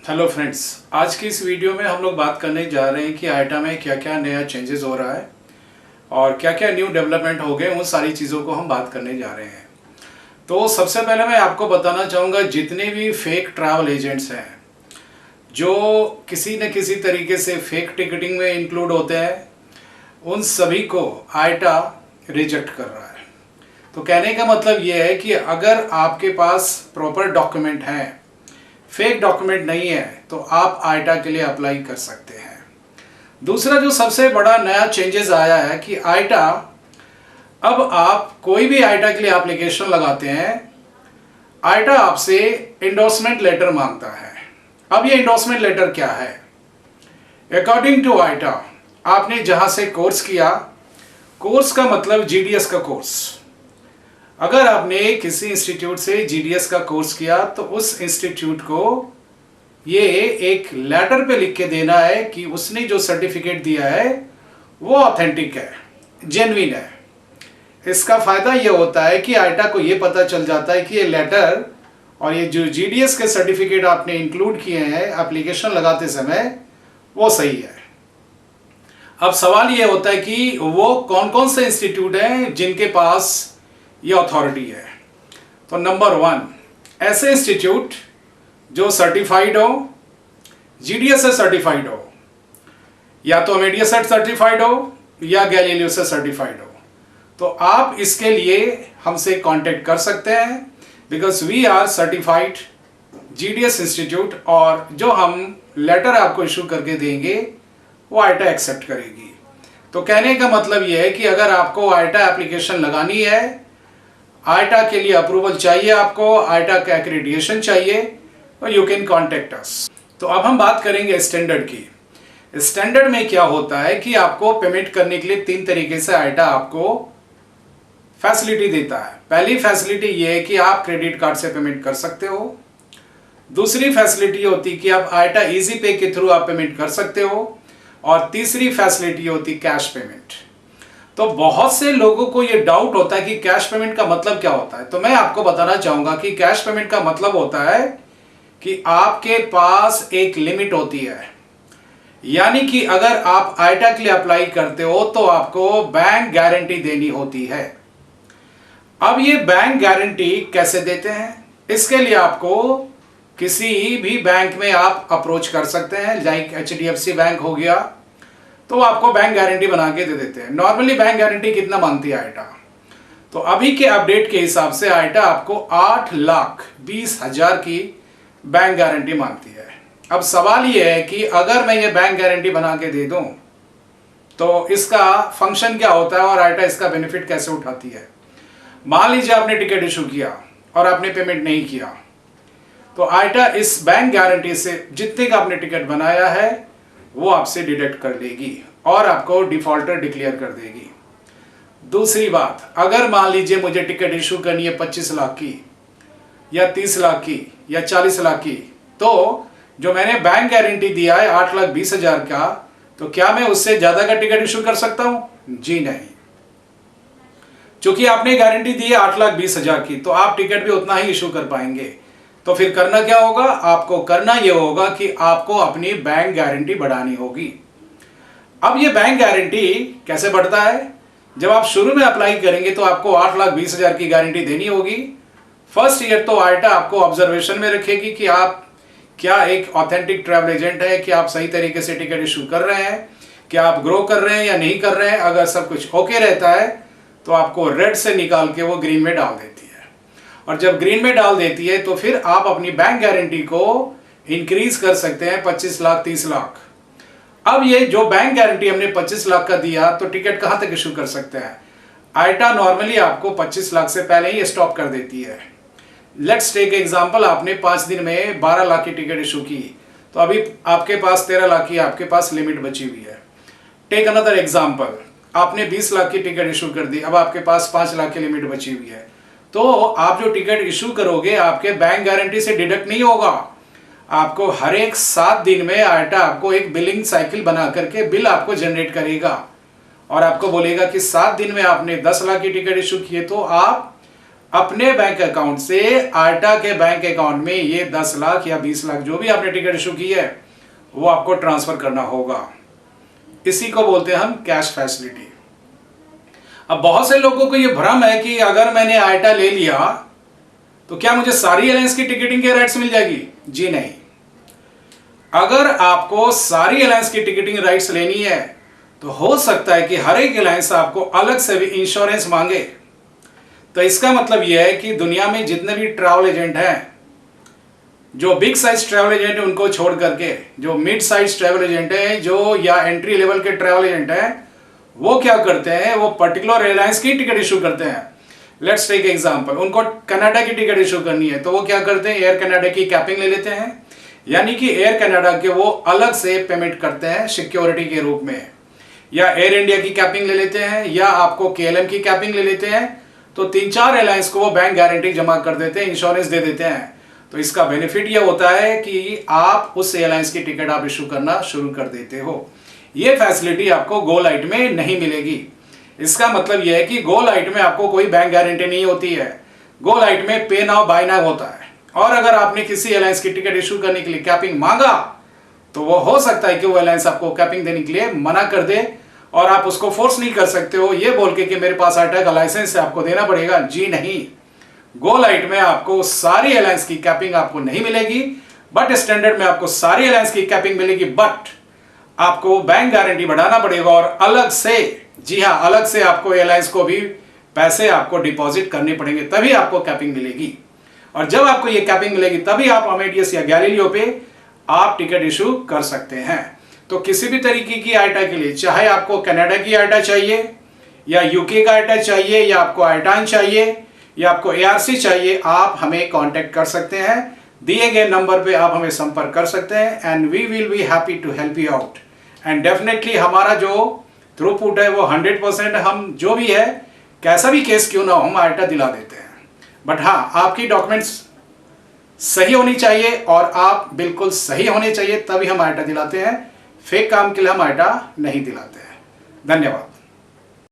Hello friends, आज की इस वीडियो में हम लोग बात करने जा रहे हैं कि आइटा में क्या क्या नया चेंजेस हो रहा है और क्या क्या न्यू डेवलपमेंट हो गए, उन सारी चीज़ों को हम बात करने जा रहे हैं। तो सबसे पहले मैं आपको बताना चाहूँगा, जितने भी फेक ट्रैवल एजेंट्स हैं जो किसी न किसी तरीके से फेक टिकटिंग में इंक्लूड होते हैं, उन सभी को आइटा रिजेक्ट कर रहा है। तो कहने का मतलब ये है कि अगर आपके पास प्रॉपर डॉक्यूमेंट हैं, फेक डॉक्यूमेंट नहीं है, तो आप आइटा के लिए अप्लाई कर सकते हैं। दूसरा जो सबसे बड़ा नया चेंजेस आया है कि आइटा, अब आप कोई भी आइटा के लिए एप्लीकेशन लगाते हैं, आइटा आपसे एंडोर्समेंट लेटर मांगता है। अब ये एंडोर्समेंट लेटर क्या है? अकॉर्डिंग टू आइटा, आपने जहां से कोर्स किया, कोर्स का मतलब जीडीएस का कोर्स। अगर आपने किसी इंस्टीट्यूट से जीडीएस का कोर्स किया तो उस इंस्टीट्यूट को ये एक लेटर पे लिख के देना है कि उसने जो सर्टिफिकेट दिया है वो ऑथेंटिक है, जेन्युइन है। इसका फायदा ये होता है कि आइटा को ये पता चल जाता है कि ये लेटर और ये जो जीडीएस के सर्टिफिकेट आपने इंक्लूड किए हैं एप्लीकेशन लगाते समय, वो सही है। अब सवाल ये होता है कि वो कौन कौन से इंस्टीट्यूट हैं जिनके पास ये अथॉरिटी है। तो नंबर 1, ऐसे इंस्टीट्यूट जो सर्टिफाइड हो, जीडीएस से सर्टिफाइड हो, या तो अमेडिया सेट सर्टिफाइड हो या गैलीलियो से सर्टिफाइड हो। तो आप इसके लिए हमसे कांटेक्ट कर सकते हैं, because we are certified GDS institute, और जो हम लेटर आपको इशू करके देंगे वो आइटा एक्सेप्ट करेगी। तो कहने का मतलब ये है कि अगर आपको आइटा एप्लीकेशन लगानी है, आइटा के लिए अप्रूवल चाहिए, आपको आइटा का एक्रेडिटेशन चाहिए, तो यू कैन कॉन्टेक्ट अस। तो अब हम बात करेंगे स्टैंडर्ड की। स्टैंडर्ड में क्या होता है कि आपको पेमेंट करने के लिए 3 तरीके से आइटा आपको फैसिलिटी देता है। पहली फैसिलिटी ये है कि आप क्रेडिट कार्ड से पेमेंट कर सकते हो। दूसरी फैसिलिटी होती है कि आप आइटा इजी पे के थ्रू आप पेमेंट कर सकते हो, और तीसरी फैसिलिटी होती कैश पेमेंट। तो बहुत से लोगों को ये डाउट होता है कि कैश पेमेंट का मतलब क्या होता है। तो मैं आपको बताना चाहूंगा कि कैश पेमेंट का मतलब होता है कि आपके पास एक लिमिट होती है, यानी कि अगर आप आइटा के लिए अप्लाई करते हो तो आपको बैंक गारंटी देनी होती है। अब ये बैंक गारंटी कैसे देते हैं? इसके लिए आपको किसी भी बैंक में आप अप्रोच कर सकते हैं, लाइक एचडीएफसी बैंक हो गया, तो आपको बैंक गारंटी बना के दे देते हैं। नॉर्मली बैंक गारंटी कितना मांगती है आइटा? तो अभी के अपडेट के हिसाब से आइटा आपको 8,20,000 की बैंक गारंटी मांगती है। अब सवाल ये है कि अगर मैं ये बैंक गारंटी बना के दे दूं तो इसका फंक्शन क्या होता है और आइटा इसका बेनिफिट कैसे उठाती है? मान लीजिए आपने टिकट इशू किया और आपने पेमेंट नहीं किया, तो आइटा इस बैंक गारंटी से जितने का आपने टिकट बनाया है वो आपसे डिडक्ट कर लेगी और आपको डिफॉल्टर डिक्लेयर कर देगी। दूसरी बात, अगर मान लीजिए मुझे टिकट इशू करनी है 25 लाख की या 30 लाख की या 40 लाख की, तो जो मैंने बैंक गारंटी दिया है 8,20,000 का, तो क्या मैं उससे ज्यादा का टिकट इशू कर सकता हूं? जी नहीं। चूंकि आपने गारंटी दी है 8,20,000 की, तो आप टिकट भी उतना ही इशू कर पाएंगे। तो फिर करना क्या होगा? आपको करना यह होगा कि आपको अपनी बैंक गारंटी बढ़ानी होगी। अब ये बैंक गारंटी कैसे बढ़ता है? जब आप शुरू में अप्लाई करेंगे तो आपको 8,20,000 की गारंटी देनी होगी। फर्स्ट ईयर तो आइटा आपको ऑब्जर्वेशन में रखेगी कि आप क्या एक ऑथेंटिक ट्रैवल एजेंट है, कि आप सही तरीके से टिकट इशू कर रहे हैं, क्या आप ग्रो कर रहे हैं या नहीं कर रहे हैं। अगर सब कुछ ओके रहता है तो आपको रेड से निकाल के वो ग्रीन में डाल देती है, और जब ग्रीन में डाल देती है तो फिर आप अपनी बैंक गारंटी को इंक्रीज कर सकते हैं 25 लाख 30 लाख। अब ये जो बैंक गारंटी हमने 25 लाख का दिया, तो टिकट कहां तक इशू कर सकते हैं? आइटा नॉर्मली आपको 25 लाख से पहले ही स्टॉप कर देती है। लेट्स टेक एग्जांपल, आपने 5 दिन में 12 लाख की टिकट इशू की, तो अभी आपके पास 13 लाख की आपके पास लिमिट बची हुई है। टेक अनदर एग्जांपल, आपने 20 लाख की टिकट इशू कर दी, अब आपके पास 5 लाख की लिमिट बची हुई है। तो आप जो टिकट इशू करोगे आपके बैंक गारंटी से डिडक्ट नहीं होगा। आपको हर एक 7 दिन में आइटा आपको एक बिलिंग साइकिल बना करके बिल आपको जनरेट करेगा, और आपको बोलेगा कि 7 दिन में आपने 10 लाख की टिकट इशू की है, तो आप अपने बैंक अकाउंट से आयटा के बैंक अकाउंट में ये 10 लाख या 20 लाख जो भी आपने टिकट इशू की है वो आपको ट्रांसफर करना होगा। इसी को बोलते हैं हम कैश फैसिलिटी। अब बहुत से लोगों को ये भ्रम है कि अगर मैंने आयटा ले लिया तो क्या मुझे सारी एयरलाइंस की टिकटिंग के राइट्स मिल जाएगी? जी नहीं। अगर आपको सारी एयरलाइंस की टिकटिंग राइट्स लेनी है तो हो सकता है कि हर एक एयरलाइंस आपको अलग से भी इंश्योरेंस मांगे। तो इसका मतलब यह है कि दुनिया में जितने भी ट्रैवल एजेंट हैं, जो बिग साइज ट्रैवल एजेंट है उनको छोड़ करके जो मिड साइज ट्रैवल एजेंट है, जो या एंट्री लेवल के ट्रैवल एजेंट हैं, वो क्या करते हैं, वो पर्टिकुलर एयरलाइंस की टिकट इशू करते हैं। लेट्स टेक एग्जांपल, उनको कनाडा की टिकट इशू करनी है तो वो क्या करते हैं, एयर कनाडा की कैपिंग ले लेते हैं, यानी कि एयर कनाडा के वो अलग से पेमेंट करते हैं सिक्योरिटी के रूप में, या एयर इंडिया की कैपिंग ले लेते हैं, या आपको KLM की कैपिंग ले लेते हैं। तो 3-4 एयरलाइंस को वो बैंक गारंटी जमा कर देते हैं, इंश्योरेंस दे देते हैं। तो इसका बेनिफिट ये होता है कि आप उस एयरलाइंस की टिकट आप इशू करना शुरू कर देते हो। ये फैसिलिटी आपको गो लाइट में नहीं मिलेगी। इसका मतलब यह है कि गो लाइट में आपको कोई बैंक गारंटी नहीं होती है। गो लाइट में पे नाउ बाय नाउ होता है, और अगर आपने किसी एयरलाइंस की टिकट इशू करने के लिए कैपिंग मांगा तो वो हो सकता है कि वो एयरलाइंस आपको कैपिंग देने के लिए मना कर दे, और आप उसको फोर्स नहीं कर सकते हो ये बोल के कि मेरे पास आयटा का लाइसेंस है, आपको देना पड़ेगा। जी नहीं, गो लाइट में आपको सारी एयरलाइंस की कैपिंग आपको नहीं मिलेगी, बट स्टैंडर्ड में आपको सारी एयरलाइंस की कैपिंग मिलेगी, बट आपको बैंक गारंटी बढ़ाना पड़ेगा और अलग से, जी हाँ, अलग से आपको एयरलाइंस को भी पैसे आपको डिपॉजिट करने पड़ेंगे, तभी आपको कैपिंग मिलेगी। और जब आपको ये कैपिंग मिलेगी तभी आप अमेडियस या गैलीलियो पे आप टिकट इशू कर सकते हैं। तो किसी भी तरीके की आयटा के लिए, चाहे आपको कनाडा की आयटा चाहिए या यूके का आयटा चाहिए, या आपको आयटान चाहिए, या आपको ARC चाहिए, आप हमें कांटेक्ट कर सकते हैं। दिए गए नंबर पे आप हमें संपर्क कर सकते हैं, and we will be happy to help you out. And definitely हमारा जो थ्रूपुट है वो 100%, हम जो भी है, कैसा भी केस क्यों ना हो, हम आयटा दिला देते हैं। बट हाँ, आपकी डॉक्यूमेंट्स सही होनी चाहिए और आप बिल्कुल सही होने चाहिए, तभी हम आयटा दिलाते हैं। फेक काम के लिए हम आयटा नहीं दिलाते हैं। धन्यवाद।